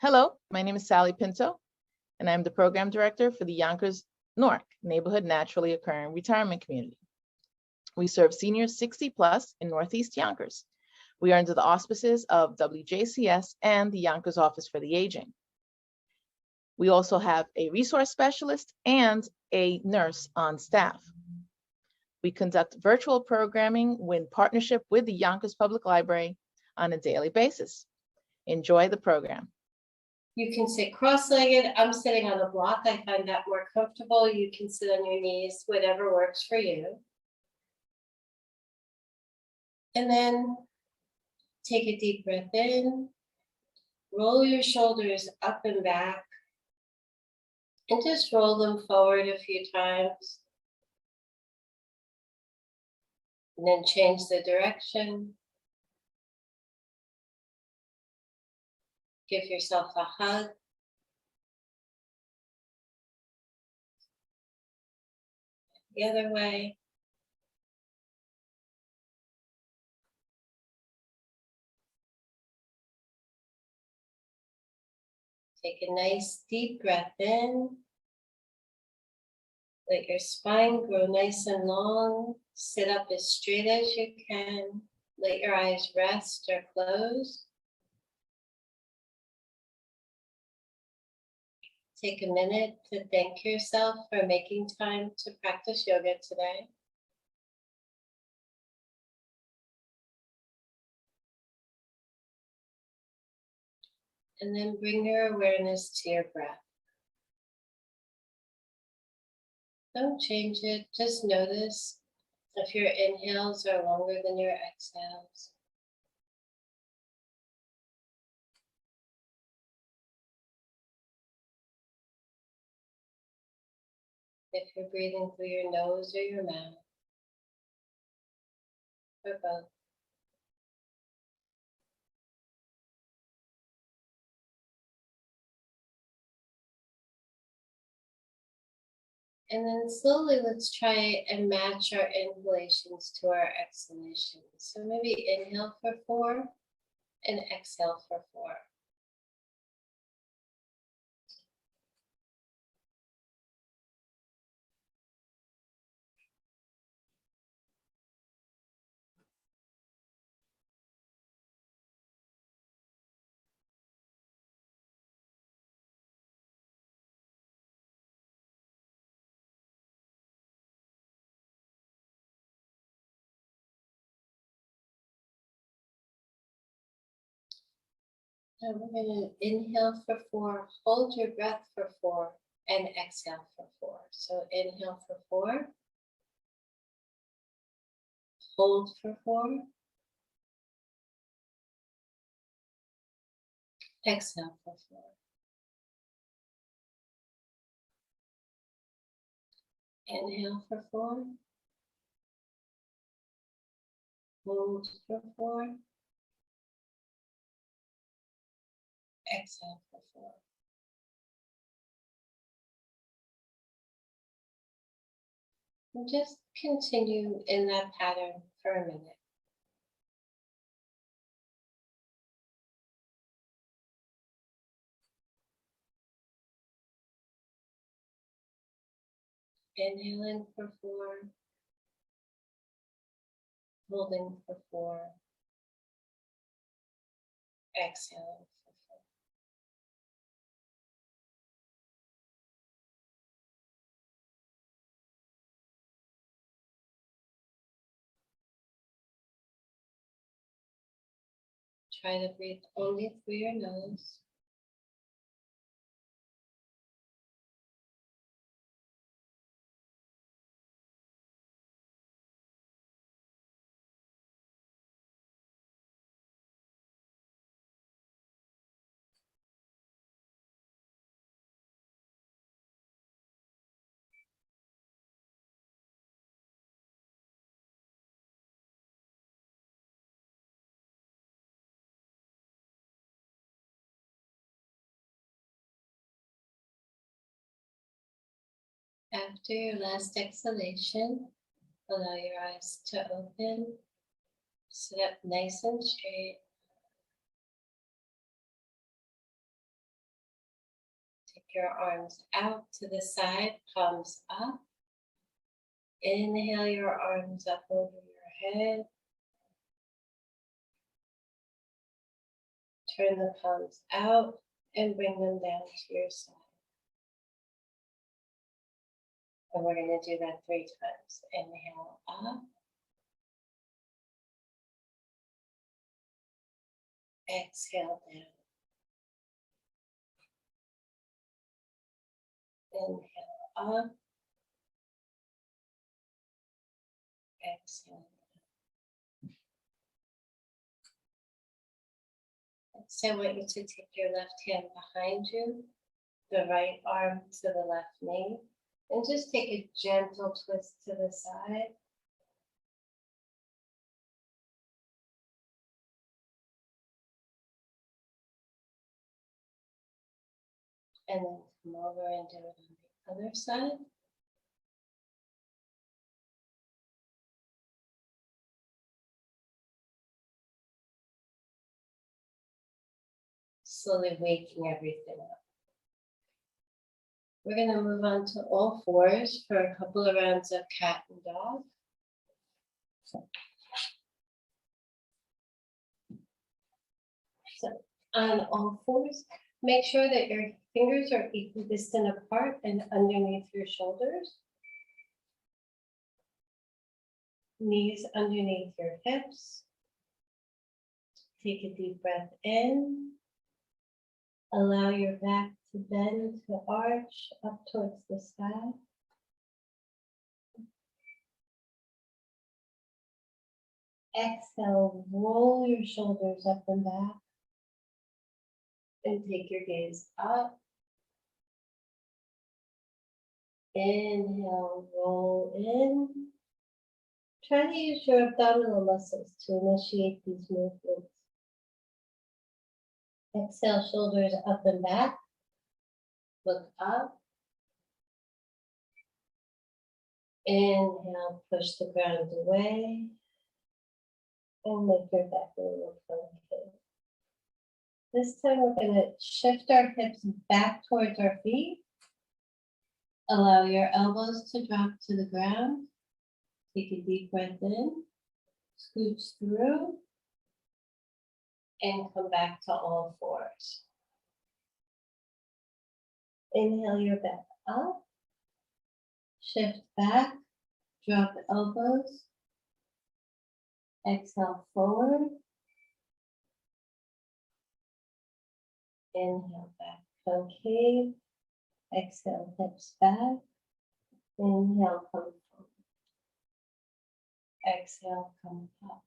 Hello, my name is Sally Pinto, and I'm the Program Director for the Yonkers Newark Neighborhood Naturally Occurring Retirement Community. We serve seniors 60 plus in Northeast Yonkers. We are under the auspices of WJCS and the Yonkers Office for the Aging. We also have a resource specialist and a nurse on staff. We conduct virtual programming in partnership with the Yonkers Public Library on a daily basis. Enjoy the program. You can sit cross-legged. I'm sitting on a block. I find that more comfortable. You can sit on your knees, whatever works for you. And then take a deep breath in. Roll your shoulders up and back. And just roll them forward a few times. And then change the direction. Give yourself a hug. The other way. Take a nice deep breath in. Let your spine grow nice and long. Sit up as straight as you can. Let your eyes rest or close. Take a minute to thank yourself for making time to practice yoga today. And then bring your awareness to your breath. Don't change it, just notice if your inhales are longer than your exhales. If you're breathing through your nose or your mouth, or both. And then slowly let's try and match our inhalations to our exhalations. So maybe inhale for 4 and exhale for 4. Now we're going to inhale for 4, hold your breath for 4, and exhale for 4. So inhale for 4, hold for 4, exhale for 4. Inhale for 4, hold for 4, exhale for 4. And just continue in that pattern for a minute. Inhaling for 4, holding for 4, exhaling for 4. Try to breathe only through your nose. After your last exhalation, allow your eyes to open. Sit up nice and straight. Take your arms out to the side, palms up. Inhale your arms up over your head. Turn the palms out and bring them down to your side. And we're going to do that 3 times. Inhale up. Exhale down. Inhale up. Exhale down. Next, I want you to take your left hand behind you, the right arm to the left knee, and just take a gentle twist to the side. And then come over and do it on the other side. Slowly waking everything up. We're going to move on to all fours for a couple of rounds of cat and dog. So on all fours, make sure that your fingers are equidistant apart and underneath your shoulders. Knees underneath your hips. Take a deep breath in. Allow your back to bend, to arch up towards the sky. Exhale, roll your shoulders up and back. And take your gaze up. Inhale, roll in. Try to use your abdominal muscles to initiate these movements. Exhale, shoulders up and back. Look up. Inhale, push the ground away. And make your back a little concave. This time we're going to shift our hips back towards our feet. Allow your elbows to drop to the ground. Take a deep breath in. Scooch through. And come back to all fours. Inhale your back up. Shift back. Drop elbows. Exhale forward. Inhale back, concave. Exhale, hips back. Inhale, come forward. Exhale, come up.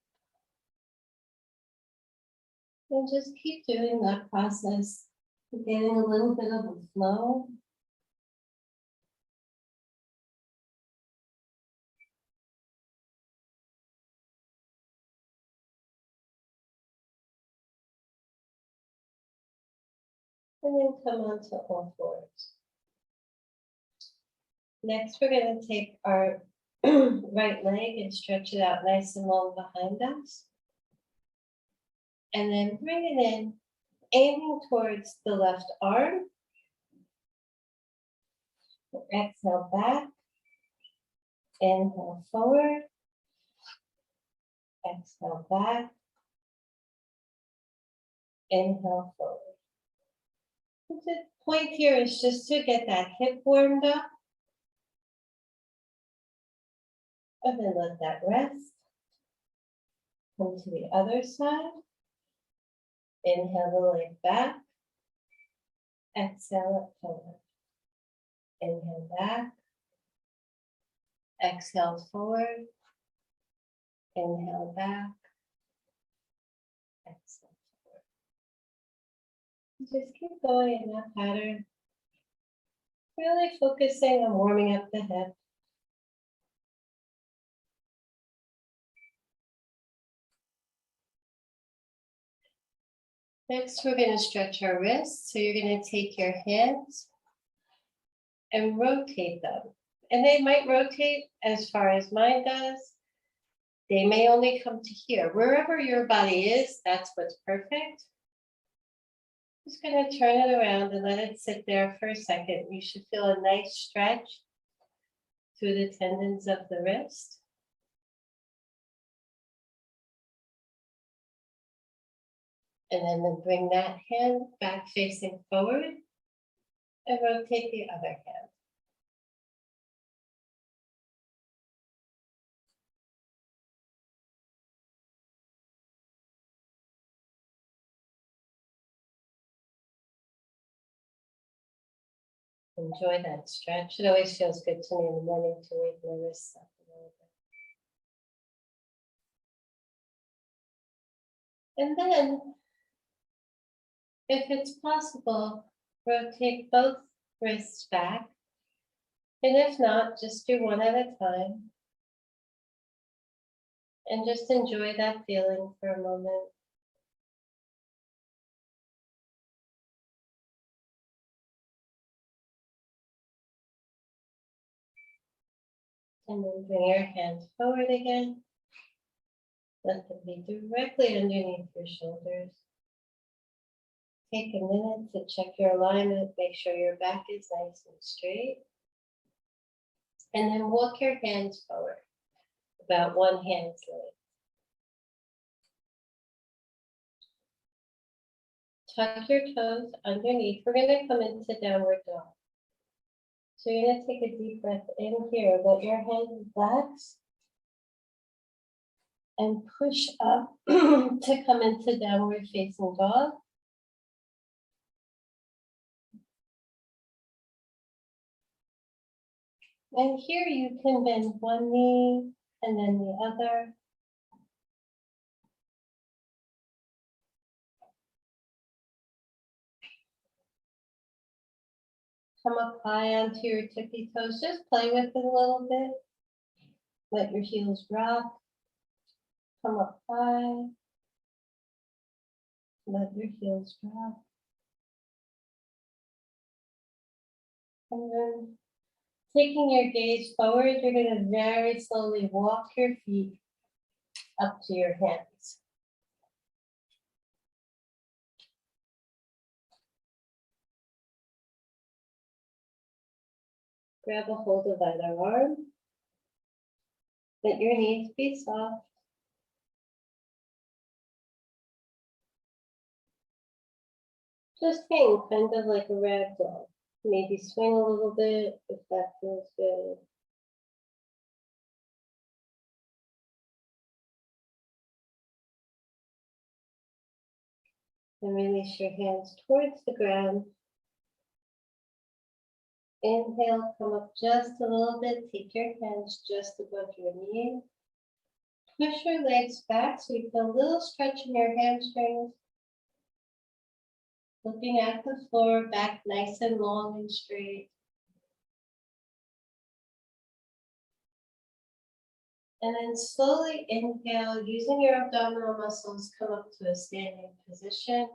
And just keep doing that process, getting a little bit of a flow. And then come on to all fours. Next, we're going to take our right leg and stretch it out nice and long behind us. And then bring it in, aiming towards the left arm. Exhale back. Inhale forward. Exhale back. Inhale forward. The point here is just to get that hip warmed up. And then let that rest. Come to the other side. Inhale the leg back. Exhale it forward. Inhale back. Exhale forward. Inhale back. Exhale forward. Just keep going in that pattern. Really focusing on warming up the hip. Next, we're going to stretch our wrists. So you're going to take your hands and rotate them And they might rotate as far as mine does. They may only come to here. Wherever your body is, that's what's perfect. Just going to turn it around and let it sit there for a second. You should feel a nice stretch through the tendons of the wrist. And then bring that hand back facing forward and rotate the other hand. Enjoy that stretch. It always feels good to me in the morning to wake my wrists up a little bit. And then, if it's possible, rotate both wrists back. And if not, just do one at a time. And just enjoy that feeling for a moment. And then bring your hands forward again. Let them be directly underneath your shoulders. Take a minute to check your alignment. Make sure your back is nice and straight. And then walk your hands forward, about one hand's length. Tuck your toes underneath. We're going to come into downward dog. So you're going to take a deep breath in here. Let your hands relax. And push up to come into downward facing dog. And here you can bend one knee and then the other. Come up high onto your tippy toes. Just play with it a little bit. Let your heels rock. Come up high. Let your heels drop. And then taking your gaze forward, you're going to very slowly walk your feet up to your hands. Grab a hold of either arm. Let your knees be soft. Just hang kind of like a rag doll. Maybe swing a little bit if that feels good. And release your hands towards the ground. Inhale, come up just a little bit. Take your hands just above your knees. Push your legs back so you feel a little stretch in your hamstrings. Looking at the floor, back nice and long and straight. And then slowly inhale, using your abdominal muscles, come up to a standing position.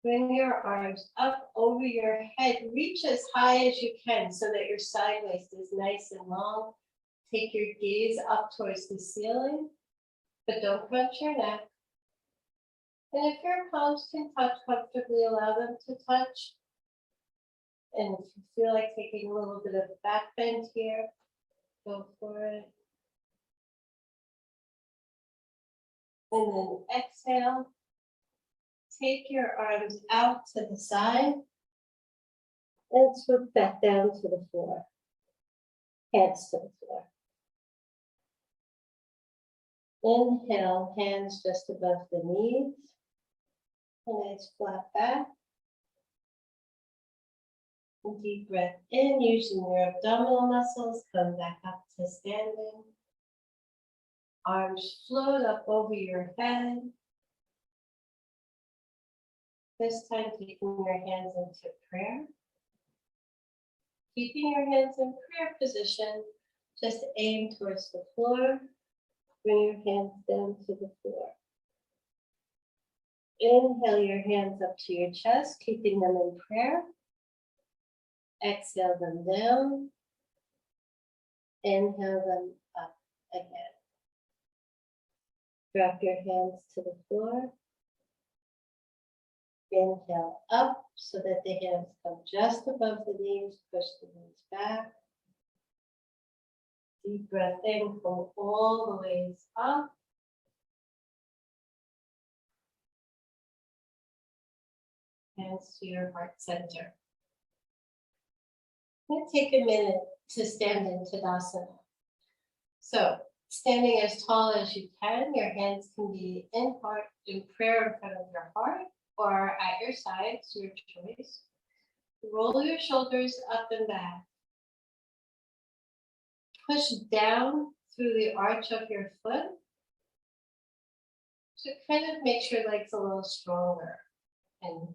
Bring your arms up over your head. Reach as high as you can so that your side waist is nice and long. Take your gaze up towards the ceiling, but don't crunch your neck. And if your palms can touch comfortably, allow them to touch. And if you feel like taking a little bit of back bend here, go for it. And then exhale. Take your arms out to the side and swoop back down to the floor. Hands to the floor. Inhale, hands just above the knees. A nice flat back. And deep breath in, using your abdominal muscles. Come back up to standing. Arms float up over your head. This time, taking your hands into prayer. Keeping your hands in prayer position, just aim towards the floor. Bring your hands down to the floor. Inhale your hands up to your chest, keeping them in prayer. Exhale them down. Inhale them up again. Drop your hands to the floor. Inhale up so that the hands come just above the knees. Push the knees back. Deep breath in, come all the ways up. Hands to your heart center. I'm going to take a minute to stand in Tadasana. So, standing as tall as you can, your hands can be in prayer in front of your heart or at your sides, your choice. Roll your shoulders up and back. Push down through the arch of your foot. So kind of makes your legs a little stronger and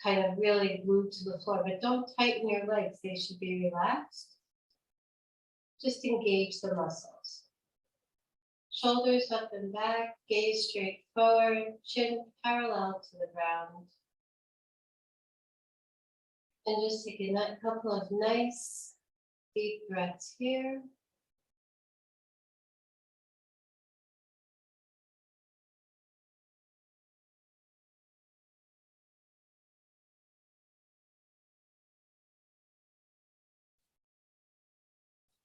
kind of really glued to the floor, but don't tighten your legs. They should be relaxed. Just engage the muscles. Shoulders up and back, gaze straight forward, chin parallel to the ground. And just take a couple of nice deep breaths here.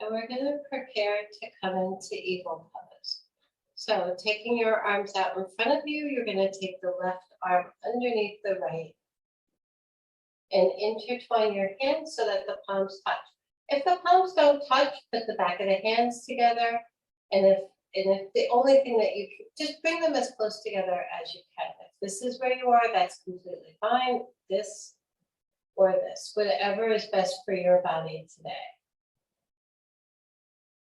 And we're going to prepare to come into eagle pose. So taking your arms out in front of you, you're going to take the left arm underneath the right and intertwine your hands so that the palms touch. If the palms don't touch, put the back of the hands together. And if the only thing that you can, just bring them as close together as you can. If this is where you are, that's completely fine. This or this, whatever is best for your body today.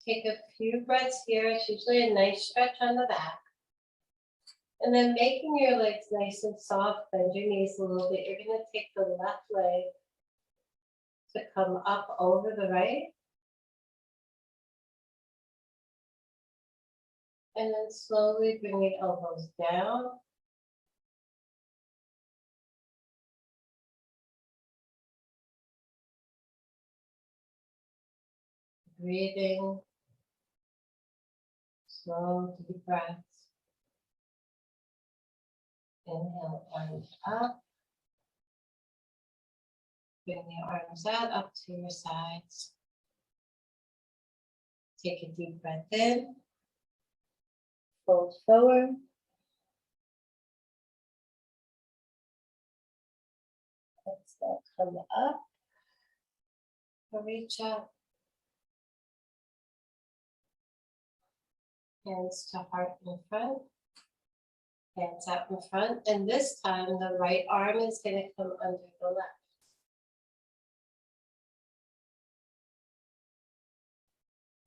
Take a few breaths here. It's usually a nice stretch on the back. And then making your legs nice and soft, bend your knees a little bit. You're going to take the left leg to come up over the right. And then slowly bring your elbows down. Breathing. Slow, deep breaths. Inhale, arms up. Bring the arms out up to your sides. Take a deep breath in. Fold forward. Exhale, come up. Reach up. Hands to heart in front. Hands out in front. And this time the right arm is going to come under the left.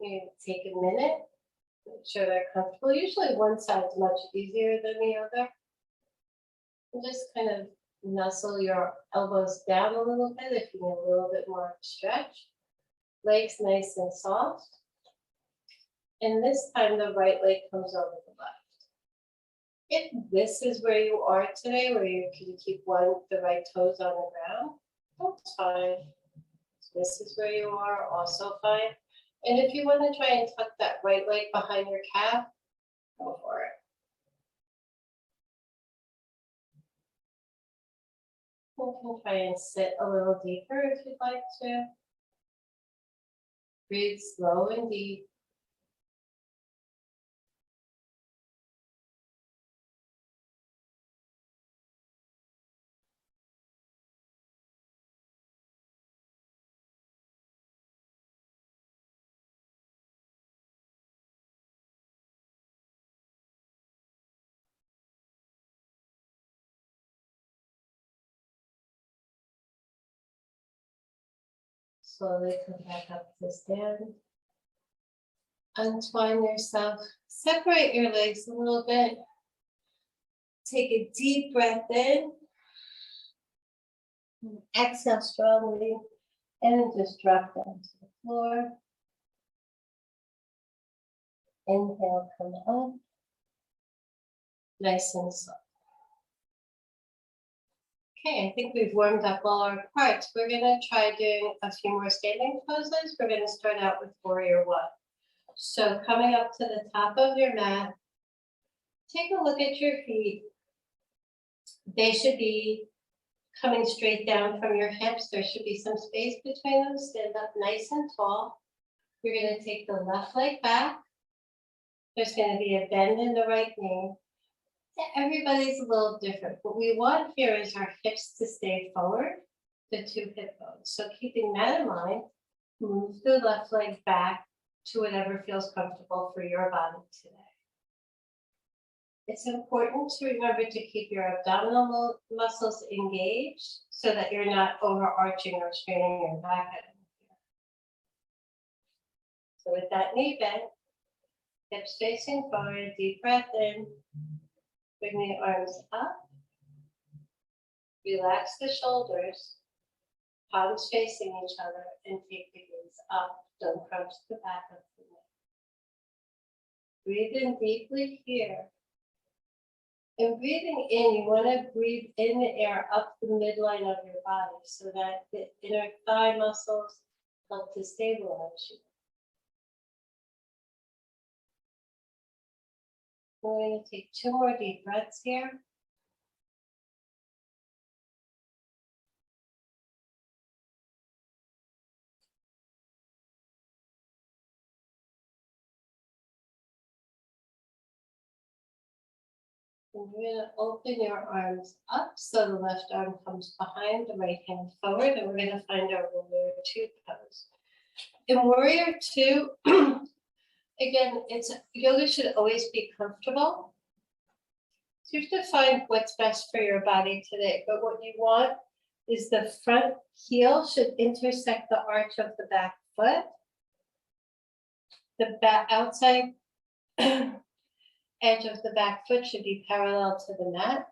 You take a minute. Make sure they're comfortable. Usually one side is much easier than the other. And just kind of nestle your elbows down a little bit if you need a little bit more stretch. Legs nice and soft. And this time the right leg comes over the left. If this is where you are today, where you can keep the right toes on the ground, that's fine. If this is where you are, also fine. And if you want to try and tuck that right leg behind your calf, go for it. You can try and sit a little deeper if you'd like to. Breathe slow and deep. Slowly come back up to stand. Untwine yourself. Separate your legs a little bit. Take a deep breath in. Exhale strongly. And just drop down to the floor. Inhale, come up. Nice and soft. Okay, I think we've warmed up all our parts. We're going to try doing a few more standing poses. We're going to start out with Warrior One. So coming up to the top of your mat, take a look at your feet. They should be coming straight down from your hips. There should be some space between them. Stand up nice and tall. You're going to take the left leg back. There's going to be a bend in the right knee. Everybody's a little different. What we want here is our hips to stay forward, the two hip bones. So keeping that in mind, move the left leg back to whatever feels comfortable for your body today. It's important to remember to keep your abdominal muscles engaged so that you're not overarching or straining your back. So with that knee bent, hips facing forward, deep breath in. Bring the arms up. Relax the shoulders. Palms facing each other and take the gaze up. Don't crunch the back of the neck. Breathe in deeply here. And breathing in, you want to breathe in the air up the midline of your body so that the inner thigh muscles help to stabilize you. We're going to take 2 more deep breaths here. And you're going to open your arms up so the left arm comes behind, the right hand forward, and we're going to find our Warrior Two pose. In Warrior Two, again, yoga should always be comfortable. So you have to find what's best for your body today. But what you want is the front heel should intersect the arch of the back foot. The outside edge of the back foot should be parallel to the mat.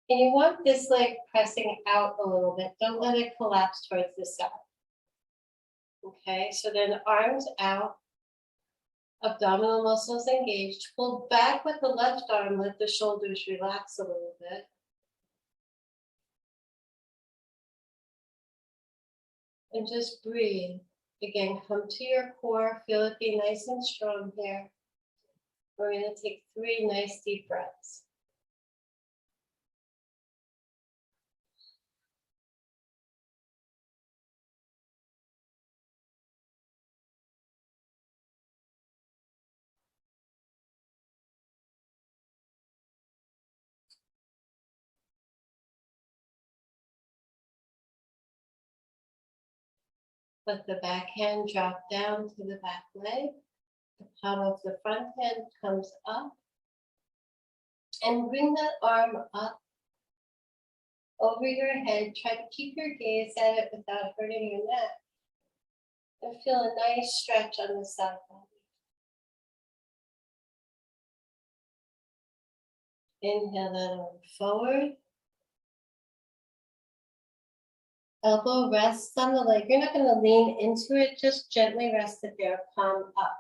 And you want this leg pressing out a little bit. Don't let it collapse towards the side. Okay, so then arms out, abdominal muscles engaged. Pull back with the left arm, let the shoulders relax a little bit. And just breathe. Again, come to your core, feel it be nice and strong here. We're going to take 3 nice deep breaths. Let the back hand drop down to the back leg. The palm of the front hand comes up. And bring that arm up over your head. Try to keep your gaze at it without hurting your neck. And feel a nice stretch on the side body. Inhale that arm forward. Elbow rests on the leg. You're not going to lean into it, just gently rest it there, palm up.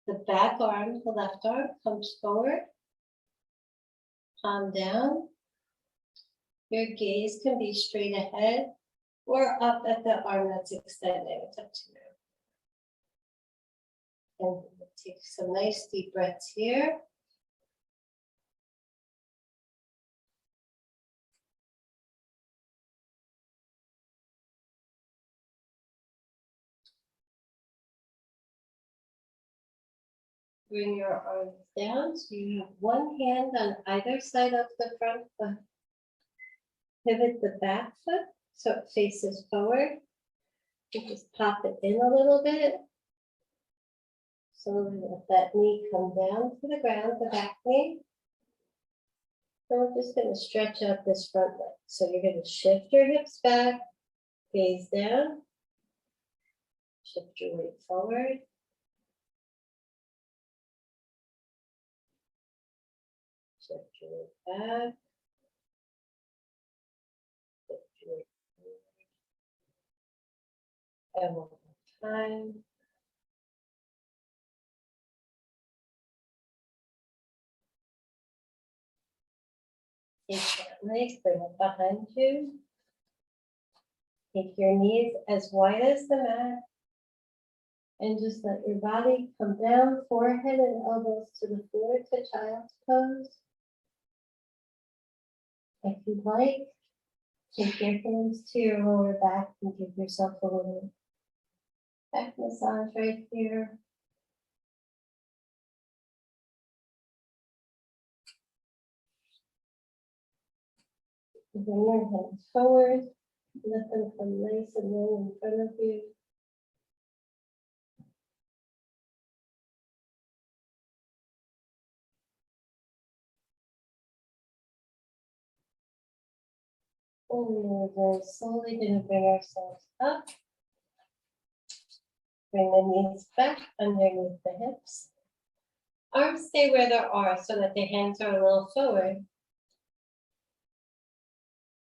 The back arm, the left arm, comes forward. Palm down. Your gaze can be straight ahead or up at the arm that's extending. It's up to you. And we'll take some nice deep breaths here. Bring your arms down so you have one hand on either side of the front foot. Pivot the back foot so it faces forward. You just pop it in a little bit. So let that knee come down to the ground, the back knee. And we're just going to stretch out this front leg. So you're going to shift your hips back, gaze down, shift your weight forward. Shift your weight back. Shift your weight forward. And one more time. Take that leg, bring it behind you. Take your knees as wide as the mat. And just let your body come down, forehead and elbows to the floor to child's pose. If you'd like, take your hands to your lower back and give yourself a little back massage right here. Bring your hands forward, let them come nice and low in front of you. And we're very slowly going to bring ourselves up. Bring the knees back underneath the hips. Arms stay where they are so that the hands are a little forward.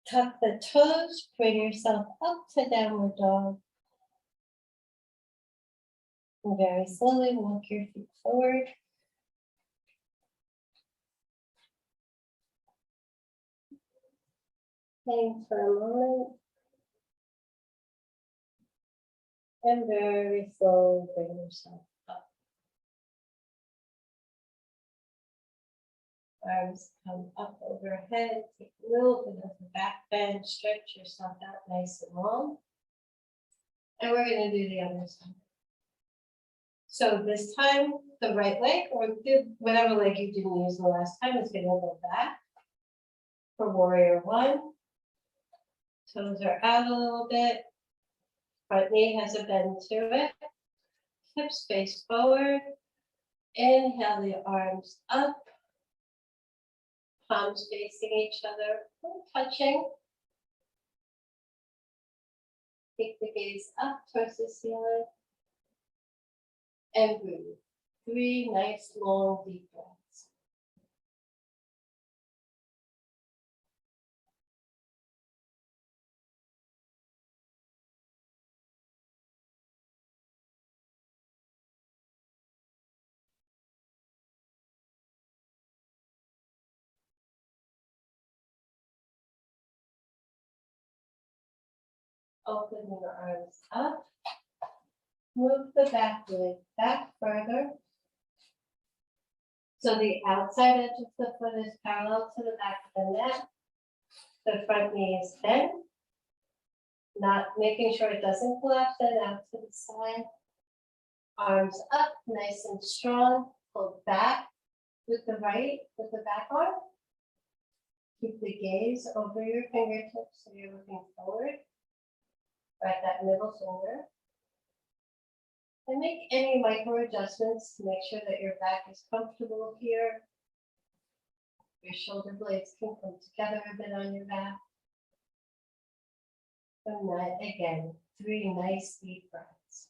Tuck the toes, bring yourself up to downward dog. And very slowly walk your feet forward. Hang for a moment. And very slowly bring yourself up. Arms come up overhead. Take a little bit of the back bend. Stretch yourself out nice and long. And we're going to do the other side. So this time, the right leg, or whatever leg you didn't use the last time, is going to go back for warrior one. Toes are out a little bit. Front knee has a bend to it. Hips face forward. Inhale the arms up. Palms facing each other, touching. Take the gaze up towards the ceiling. And breathe. 3 nice, long, deep breaths. Open your arms up. Move the back leg back further. So the outside edge of the foot is parallel to the back of the mat. The front knee is bent. Not making sure it doesn't collapse and out to the side. Arms up, nice and strong. Pull back with the back arm. Keep the gaze over your fingertips so you're looking forward. Right, that middle finger. And make any micro adjustments to make sure that your back is comfortable here. Your shoulder blades can come together a bit on your back. And that, again, 3 nice deep breaths.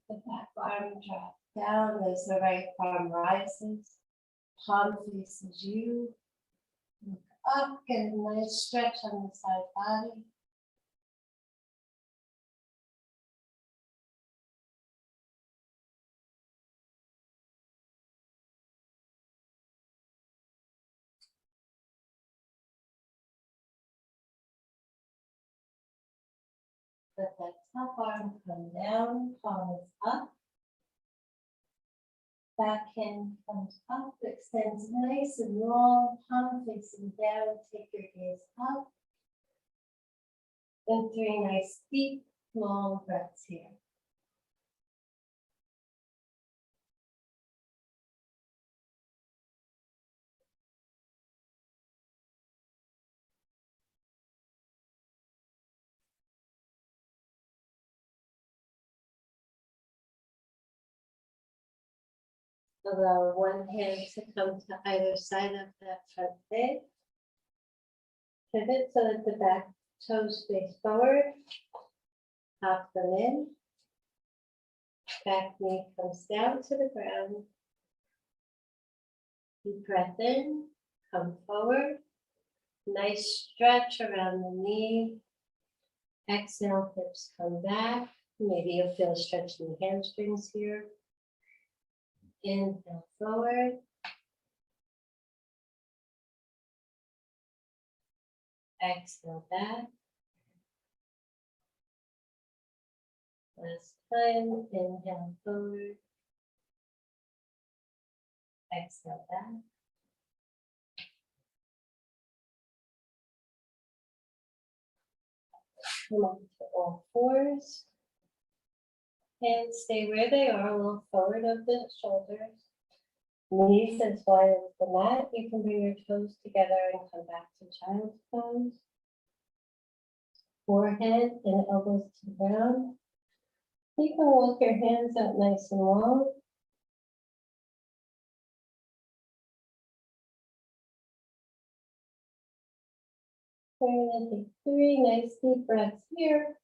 The back arm drop down as the right arm rises. Palm faces you. Look up, get a nice stretch on the side body. Let that top arm come down, palms up. Back hand comes up, extends nice and long, palm facing down, take your gaze up. And 3 nice deep, long breaths here. Allow one hand to come to either side of that front leg. Pivot so that the back Toes face forward. Hop them in. Back knee comes down to the ground. Deep breath in. Come forward. Nice stretch around the knee. Exhale, hips come back. Maybe you'll feel a stretch in the hamstrings here. Inhale forward. Exhale back. Last time, inhale forward. Exhale back. Come on to all fours. Hands stay where they are, a little forward of the shoulders. Knees as wide as the mat. You can bring your toes together and come back to child's pose. Forehead and elbows to the ground. You can walk your hands out nice and long. We're going to take 3 nice deep breaths here.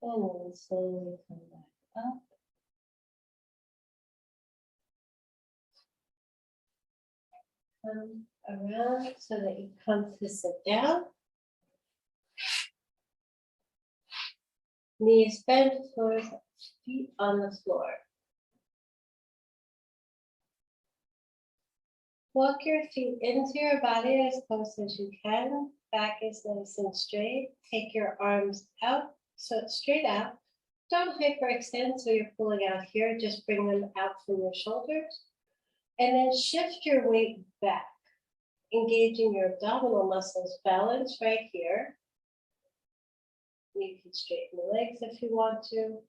And then slowly come back up. Come around so that you come to sit down. Knees bent, toes, feet on the floor. Walk your feet into your body as close as you can. Back is nice and straight. Take your arms out, so it's straight out. Don't hyperextend so you're pulling out here. Just bring them out from your shoulders. And then shift your weight back, engaging your abdominal muscles. Balance right here. You can straighten the legs if you want to.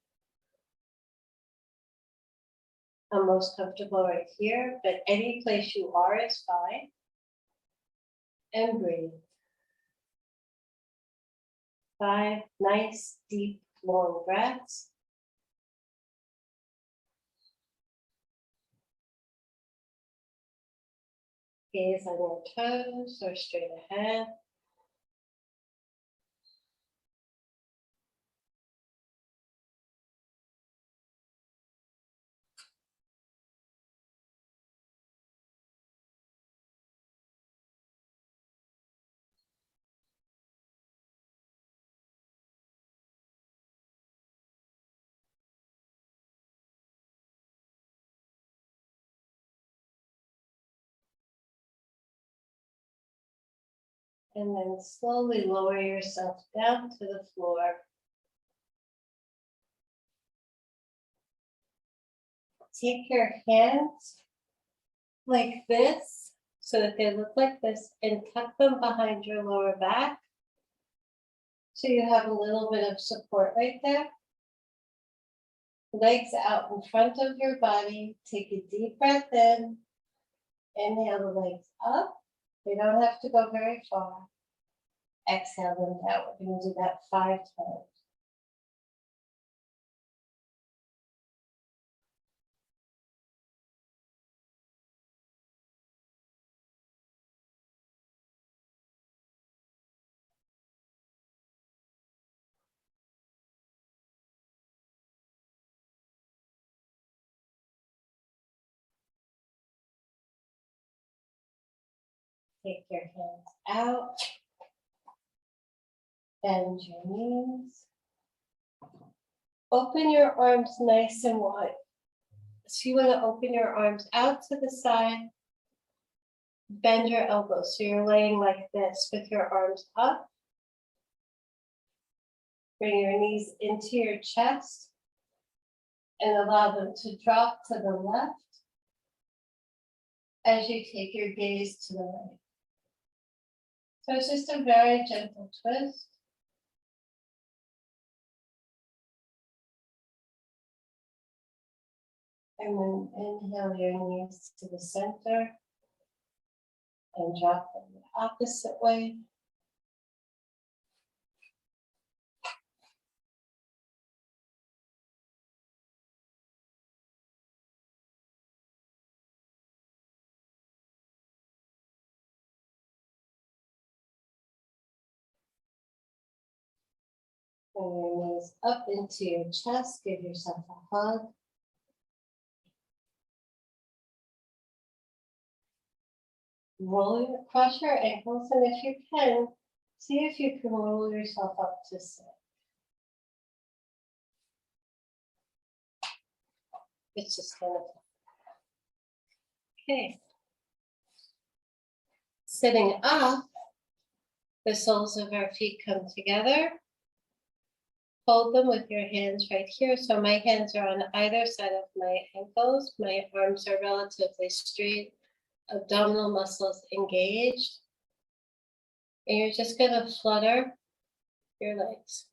I'm most comfortable right here, but any place you are is fine. And breathe. 5 nice, deep, long breaths. Gaze on your toes or straight ahead. And then slowly lower yourself down to the floor. Take your hands like this, so that they look like this, and tuck them behind your lower back. So you have a little bit of support right there. Legs out in front of your body. Take a deep breath in. Inhale the legs up. They don't have to go very far. Exhale them down. We're going to do that 5 times. Take your hands out. Bend your knees. Open your arms nice and wide. So you want to open your arms out to the side. Bend your elbows. So you're laying like this with your arms up. Bring your knees into your chest and allow them to drop to the left as you take your gaze to the right. So it's just a very gentle twist. And then inhale your knees to the center. And drop them the opposite way. Bring your knees up into your chest. Give yourself a hug. Cross your ankles, and if you can, see if you can roll yourself up to sit. It's just kind of okay. Sitting up, the soles of our feet come together. Hold them with your hands right here. So my hands are on either side of my ankles. My arms are relatively straight. Abdominal muscles engaged. And you're just going to flutter your legs.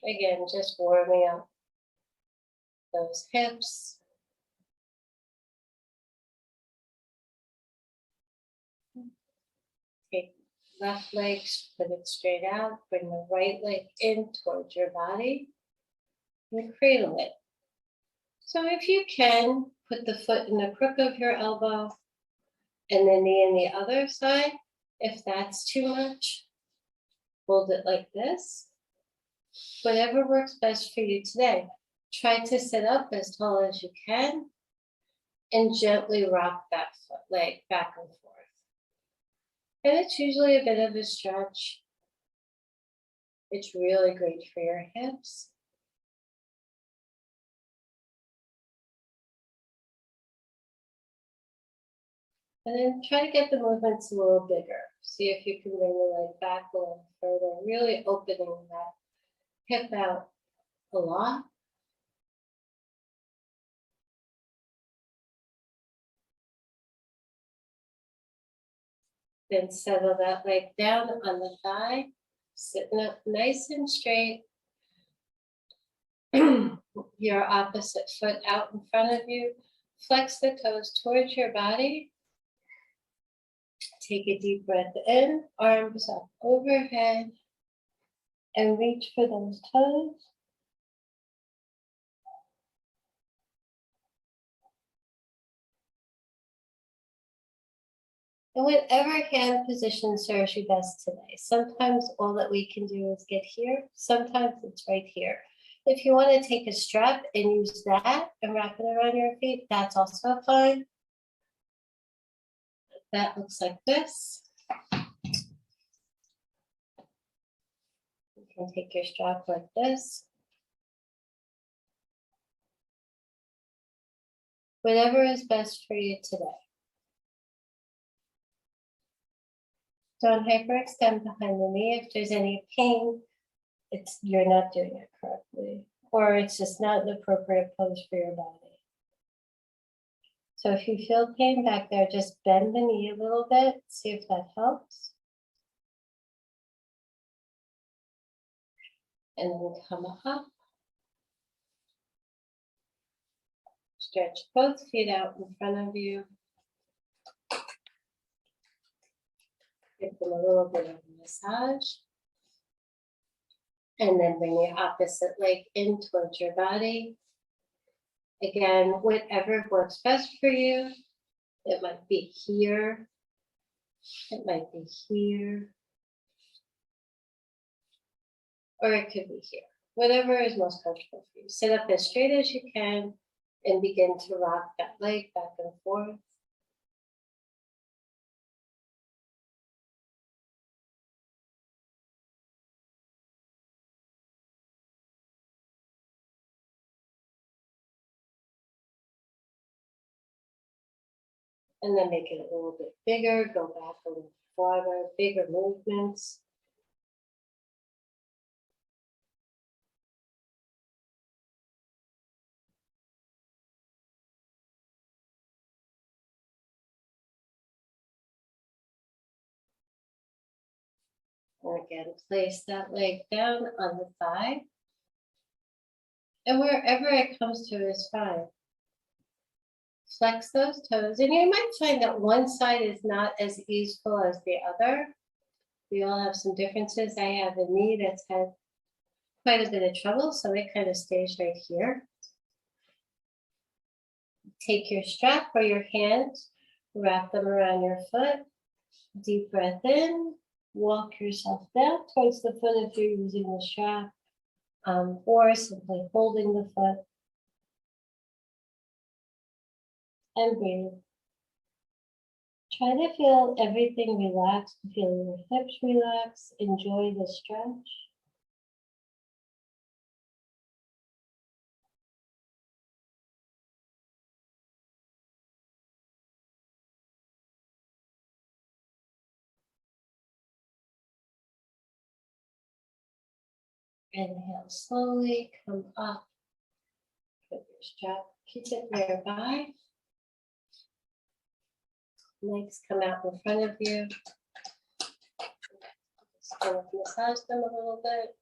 Again, just warming up those hips. Take left leg, put it straight out. Bring the right leg in towards your body and cradle it. So if you can, put the foot in the crook of your elbow and the knee in the other side. If that's too much, hold it like this. Whatever works best for you today. Try to sit up as tall as you can and gently rock that foot leg back and forth. And it's usually a bit of a stretch. It's really great for your hips. And then try to get the movements a little bigger. See if you can bring the leg back a little further, really opening that hip out a lot. Then settle that leg down on the thigh, sitting up nice and straight. Your opposite foot out in front of you. Flex the toes towards your body. Take a deep breath in, arms up overhead, and reach for those toes. And whatever hand position serves you best today. Sometimes all that we can do is get here. Sometimes it's right here. If you want to take a strap and use that and wrap it around your feet, that's also fine. That looks like this. You can take your strap like this. Whatever is best for you today. Don't hyperextend behind the knee. If there's any pain, you're not doing it correctly, or it's just not an appropriate pose for your body. So if you feel pain back there, just bend the knee a little bit, see if that helps. And then come up. Stretch both feet out in front of you. Give them a little bit of a massage. And then bring the opposite leg in towards your body. Again, whatever works best for you. It might be here. It might be here. Or it could be here. Whatever is most comfortable for you. Sit up as straight as you can and begin to rock that leg back and forth. And then make it a little bit bigger, go back a little farther, bigger movements. And again, place that leg down on the thigh. And wherever it comes to is fine. Flex those toes. And you might find that one side is not as easeful as the other. We all have some differences. I have a knee that's had quite a bit of trouble, so it kind of stays right here. Take your strap or your hands, wrap them around your foot. Deep breath in. Walk yourself down towards the foot if you're using the strap, or simply holding the foot. And breathe. Try to feel everything relax, feel your hips relax, enjoy the stretch. Inhale slowly, come up, put your strap, keep it nearby. Legs come out in front of you. Just kind of massage them a little bit.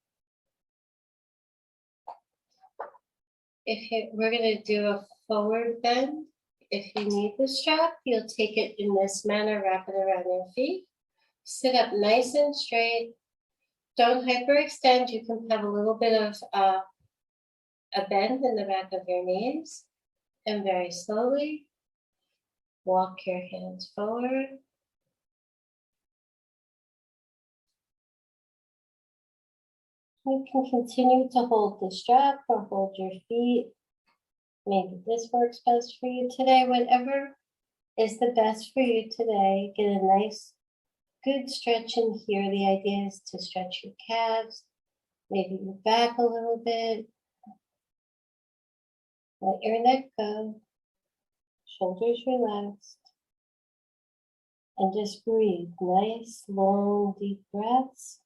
We're going to do a forward bend. If you need the strap, you'll take it in this manner, wrap it around your feet. Sit up nice and straight. Don't hyperextend. You can have a little bit of a bend in the back of your knees. And very slowly, walk your hands forward. You can continue to hold the strap or hold your feet. Maybe this works best for you today. Whatever is the best for you today. Get a nice, good stretch in here. The idea is to stretch your calves, maybe your back a little bit. Let your neck go. Shoulders relaxed. And just breathe. Nice, long, deep breaths.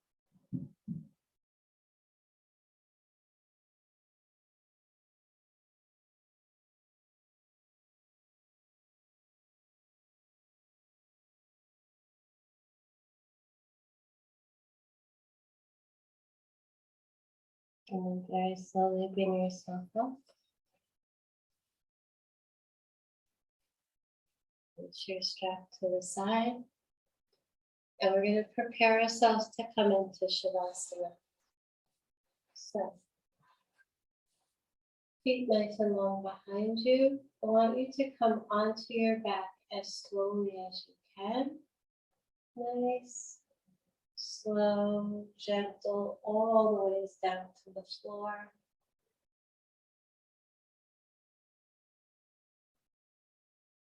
And then very slowly bring yourself up. Put your strap to the side. And we're going to prepare ourselves to come into Shavasana. So, feet nice and long behind you. I want you to come onto your back as slowly as you can. Nice, slow, gentle, all the ways down to the floor.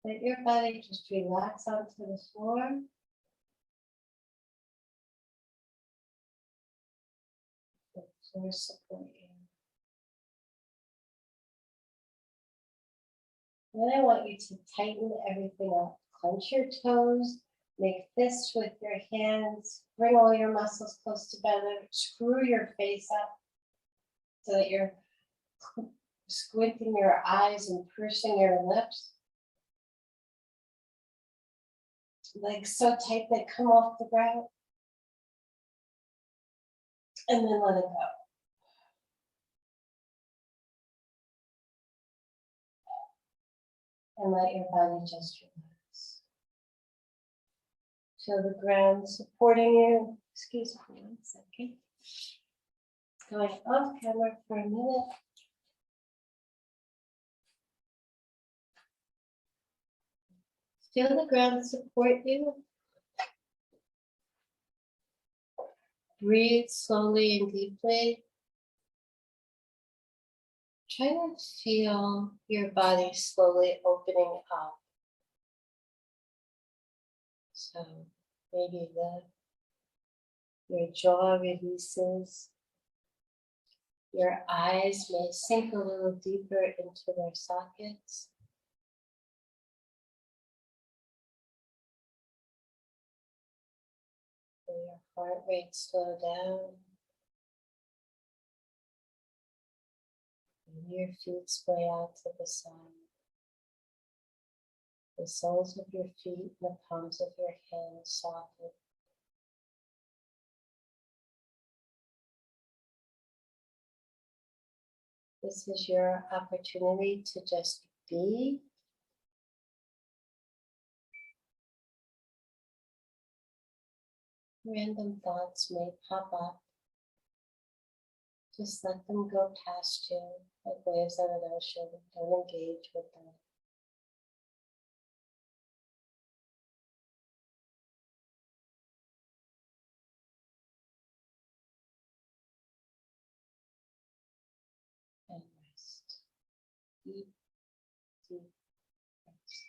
Let your body just relax onto the floor. The floor support you. Then I want you to tighten everything up. Clench your toes, make fists with your hands, bring all your muscles close together, screw your face up so that you're squinting your eyes and pursing your lips. Legs so tight they come off the ground. And then let it go. And let your body just relax. Feel the ground supporting you. Excuse me 1 second. Going off camera for a minute. Feel the ground support you. Breathe slowly and deeply. Try to feel your body slowly opening up. So maybe your jaw releases. Your eyes may sink a little deeper into their sockets. Feel your heart rate slow down. And your feet splay out to the side. The soles of your feet and the palms of your hands soften. This is your opportunity to just be Random thoughts may pop up. Just let them go past you like waves on an ocean. Don't engage with them. And rest. Deep, deep rest.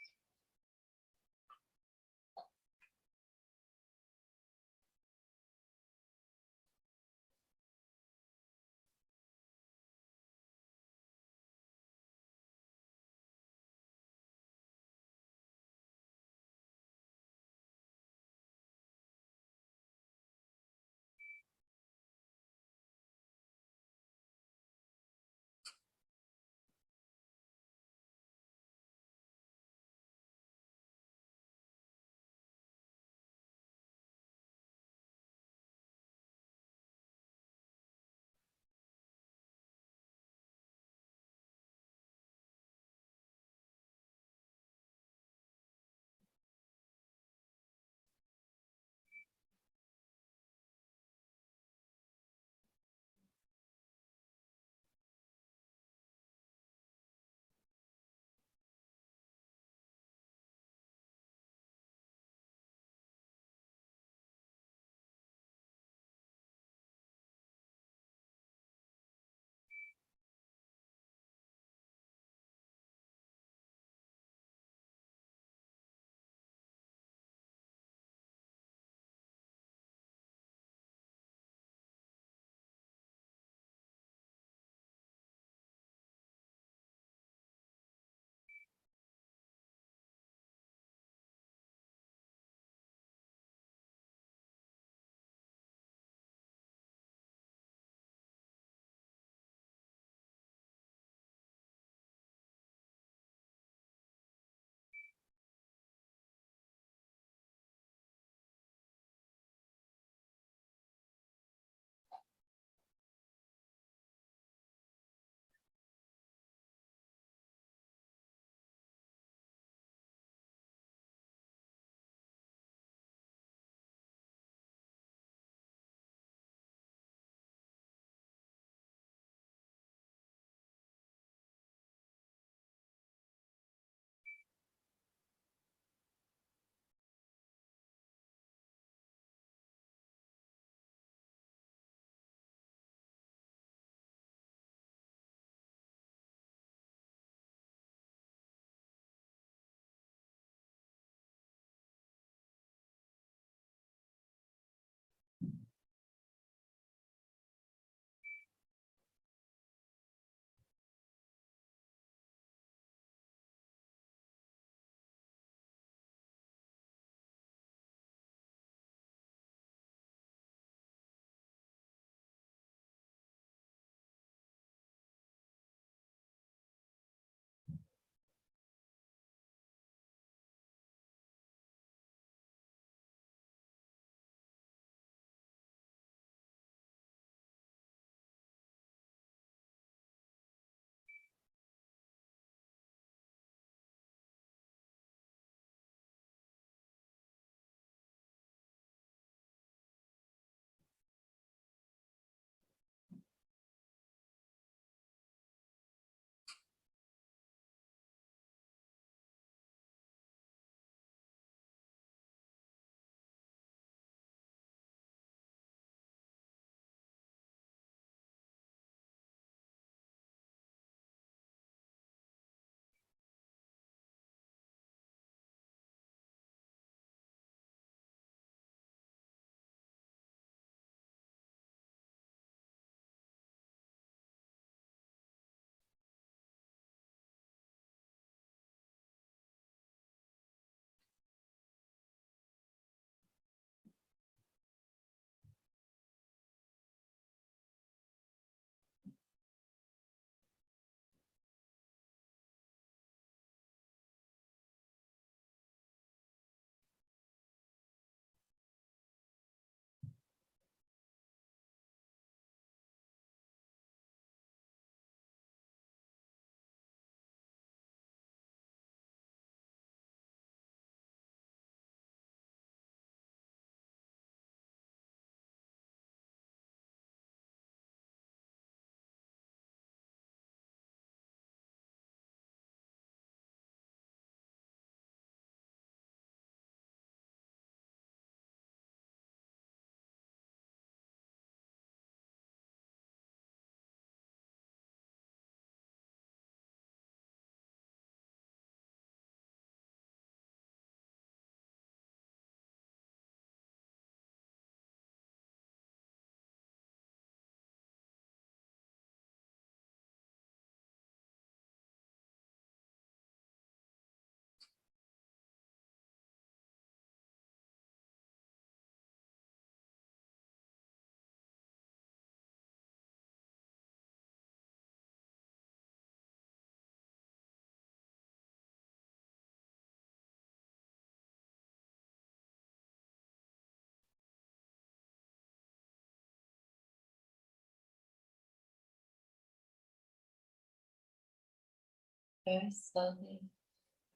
very slowly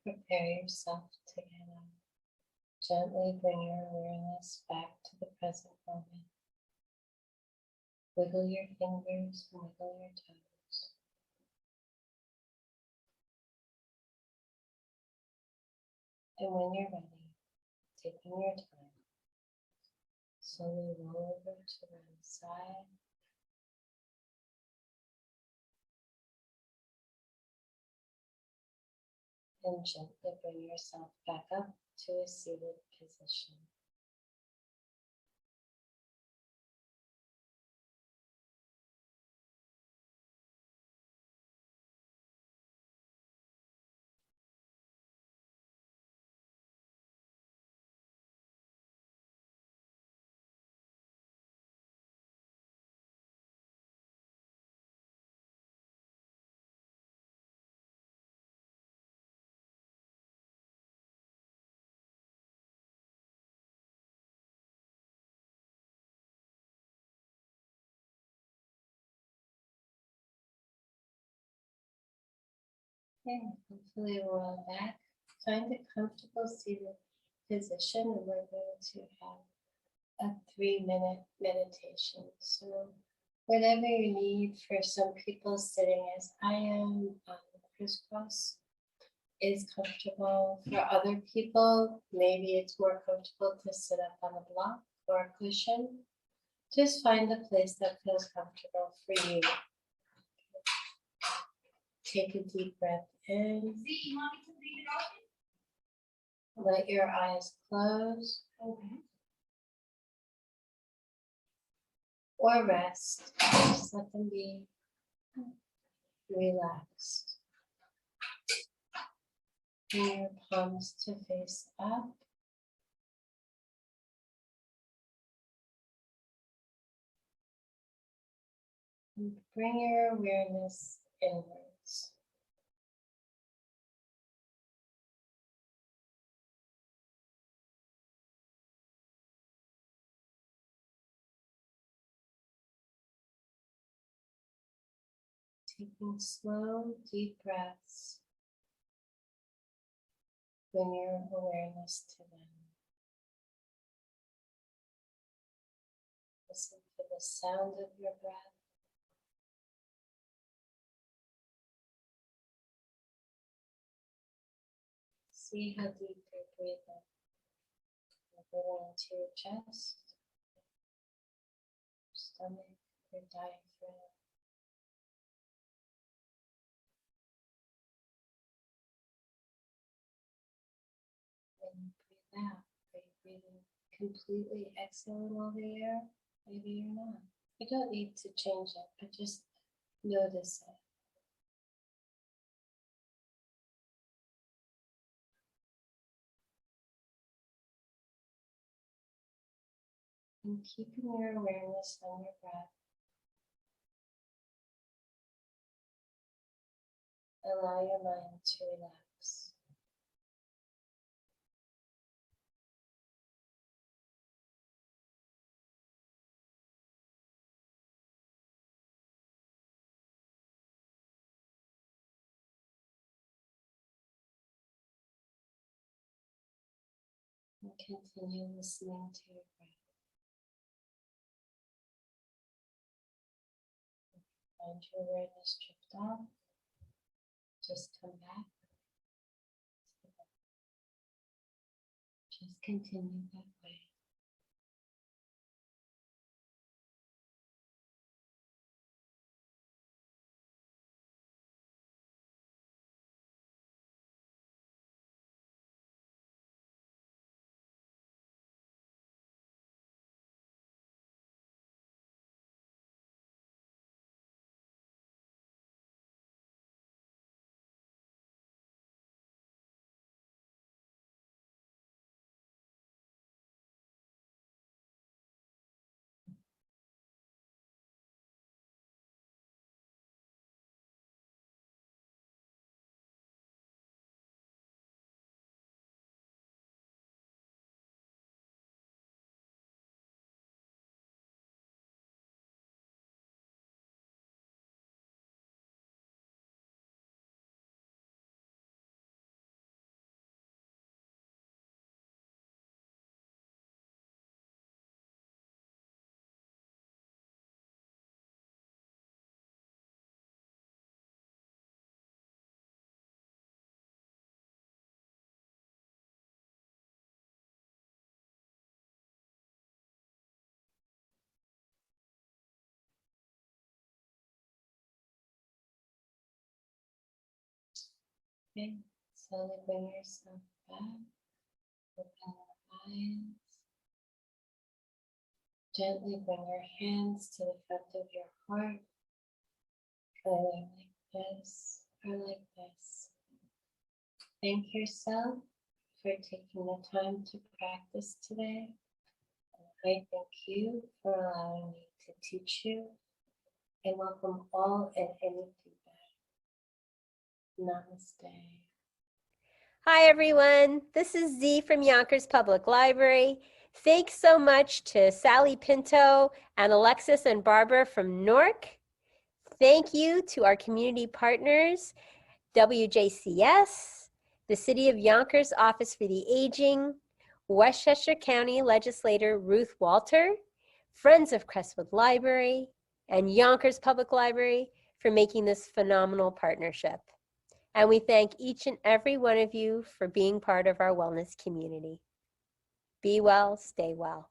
prepare yourself to get up. Gently bring your awareness back to the present moment. Wiggle your fingers and wiggle your toes. And when you're ready, taking your time, slowly roll over to one side. And gently bring yourself back up to a seated position. Okay, hopefully we're all back. Find a comfortable seated position and we're going to have a 3-minute meditation. So whatever you need, for some people sitting as I am, crisscross is comfortable. For other people, maybe it's more comfortable to sit up on a block or a cushion. Just find a place that feels comfortable for you. Take a deep breath in. Let your eyes close. Or rest. Just let them be relaxed. Bring your palms to face up. And bring your awareness inwards. Taking slow, deep breaths. Bring your awareness to them. Listen for the sound of your breath. See how deep you're breathing. You're breathing into your chest, your stomach, your diaphragm. When you breathe out, are you breathing completely exhaling all the air? Maybe you're not. You don't need to change it, but just notice it. And keeping your awareness on your breath, allow your mind to relax. And continue listening to your breath. Find your awareness drift off. Just come back. Just continue that way. Okay, slowly bring yourself back. Open your eyes. Gently bring your hands to the front of your heart. Either like this or like this. Thank yourself for taking the time to practice today. I thank you for allowing me to teach you, and welcome all and any feedback. Namaste. Hi, everyone. This is Z from Yonkers Public Library. Thanks so much to Sally Pinto and Alexis and Barbara from Newark. Thank you to our community partners, WJCS, the City of Yonkers Office for the Aging, Westchester County Legislator Ruth Walter, Friends of Crestwood Library, and Yonkers Public Library for making this phenomenal partnership. And we thank each and every one of you for being part of our wellness community. Be well, stay well.